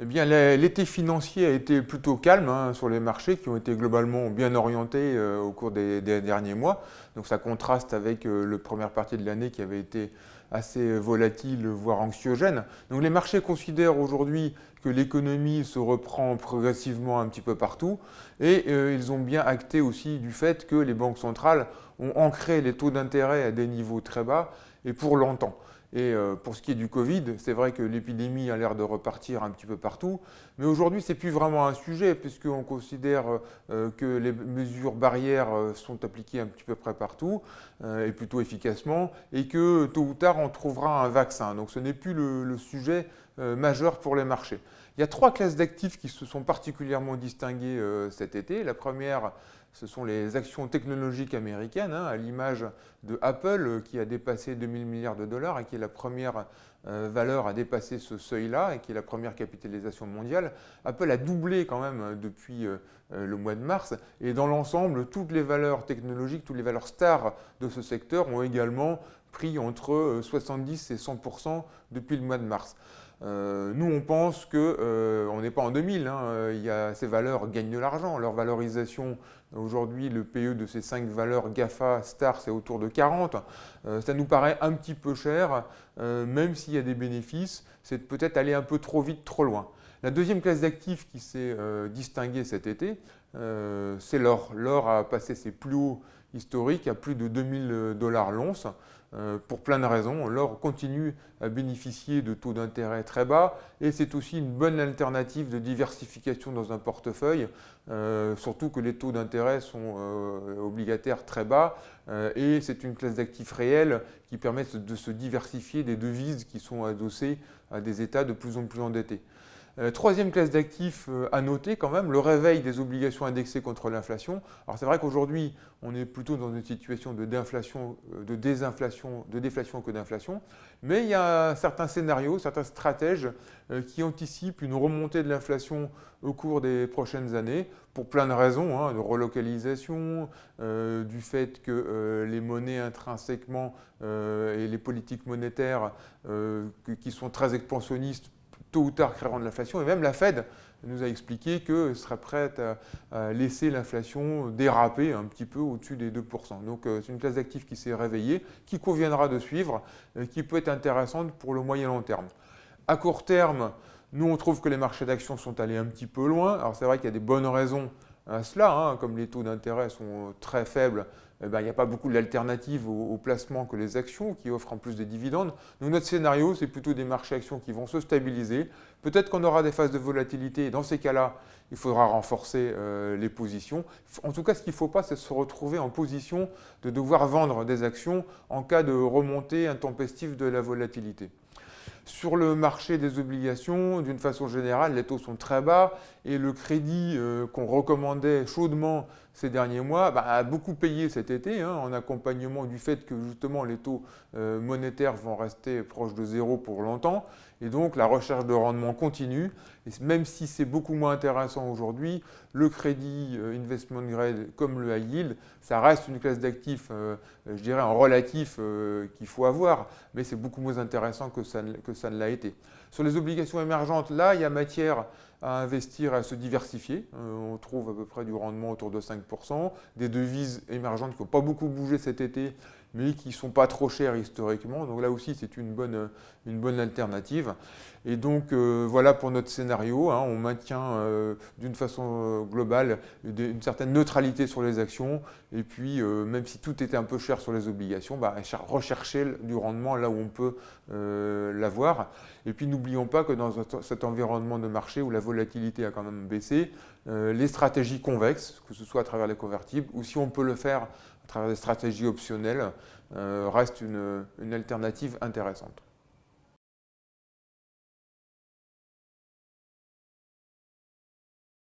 bien, l'été financier a été plutôt calme sur les marchés qui ont été globalement bien orientés au cours des derniers mois. Donc ça contraste avec la première partie de l'année qui avait été assez volatile, voire anxiogène. Donc les marchés considèrent aujourd'hui que l'économie se reprend progressivement un petit peu partout et ils ont bien acté aussi du fait que les banques centrales ont ancré les taux d'intérêt à des niveaux très bas et pour longtemps. Et pour ce qui est du Covid, c'est vrai que l'épidémie a l'air de repartir un petit peu partout, mais aujourd'hui, ce n'est plus vraiment un sujet, puisqu'on considère que les mesures barrières sont appliquées un petit peu près partout, et plutôt efficacement, et que tôt ou tard, on trouvera un vaccin. Donc ce n'est plus le sujet majeur pour les marchés. Il y a trois classes d'actifs qui se sont particulièrement distinguées cet été. La première, ce sont les actions technologiques américaines, à l'image de Apple qui a dépassé 2000 milliards de dollars et qui est la première valeur à dépasser ce seuil-là et qui est la première capitalisation mondiale. Apple a doublé quand même depuis le mois de mars et dans l'ensemble, toutes les valeurs technologiques, toutes les valeurs stars de ce secteur ont également pris entre 70 et 100% depuis le mois de mars. Nous, on pense qu'on n'est pas en 2000. Ces valeurs gagnent de l'argent. Leur valorisation, aujourd'hui, le PE de ces 5 valeurs GAFA, Star, c'est autour de 40. Ça nous paraît un petit peu cher, même s'il y a des bénéfices. C'est peut-être aller un peu trop vite, trop loin. La deuxième classe d'actifs qui s'est distinguée cet été, c'est l'or. L'or a passé ses plus hauts historiques à plus de 2000 dollars l'once. Pour plein de raisons. L'or continue à bénéficier de taux d'intérêt très bas et c'est aussi une bonne alternative de diversification dans un portefeuille, surtout que les taux d'intérêt sont obligataires très bas et c'est une classe d'actifs réels qui permet de se diversifier des devises qui sont adossées à des États de plus en plus endettés. Troisième classe d'actifs à noter quand même, le réveil des obligations indexées contre l'inflation. Alors c'est vrai qu'aujourd'hui, on est plutôt dans une situation de déflation que d'inflation, mais il y a certains scénarios, certains stratèges qui anticipent une remontée de l'inflation au cours des prochaines années pour plein de raisons, de relocalisation, du fait que les monnaies intrinsèquement et les politiques monétaires qui sont très expansionnistes tôt ou tard créeront de l'inflation, et même la Fed nous a expliqué qu'elle serait prête à laisser l'inflation déraper un petit peu au-dessus des 2%. Donc c'est une classe d'actifs qui s'est réveillée, qui conviendra de suivre, qui peut être intéressante pour le moyen long terme. À court terme, nous on trouve que les marchés d'actions sont allés un petit peu loin. Alors c'est vrai qu'il y a des bonnes raisons à cela, comme les taux d'intérêt sont très faibles. Il n'y a pas beaucoup d'alternatives au placement que les actions qui offrent en plus des dividendes. Donc notre scénario, c'est plutôt des marchés actions qui vont se stabiliser. Peut-être qu'on aura des phases de volatilité et dans ces cas-là, il faudra renforcer les positions. En tout cas, ce qu'il ne faut pas, c'est se retrouver en position de devoir vendre des actions en cas de remontée intempestive de la volatilité. Sur le marché des obligations, d'une façon générale, les taux sont très bas et le crédit qu'on recommandait chaudement ces derniers mois a beaucoup payé cet été en accompagnement du fait que justement les taux monétaires vont rester proches de zéro pour longtemps et donc la recherche de rendement continue. Et même si c'est beaucoup moins intéressant aujourd'hui, le crédit investment grade comme le high yield, ça reste une classe d'actifs, je dirais en relatif qu'il faut avoir, mais c'est beaucoup moins intéressant que ça ne l'a été. Sur les obligations émergentes, là, il y a matière à investir, à se diversifier. On trouve à peu près du rendement autour de 5%, des devises émergentes qui n'ont pas beaucoup bougé cet été, mais qui ne sont pas trop chères historiquement. Donc là aussi, c'est une bonne alternative. Et donc voilà pour notre scénario. On maintient d'une façon globale une certaine neutralité sur les actions. Et puis, même si tout était un peu cher sur les obligations, rechercher du rendement là où on peut l'avoir. Et puis, n'oublions pas que dans cet environnement de marché où la volatilité a quand même baissé, les stratégies convexes, que ce soit à travers les convertibles ou si on peut le faire à travers des stratégies optionnelles, reste une alternative intéressante.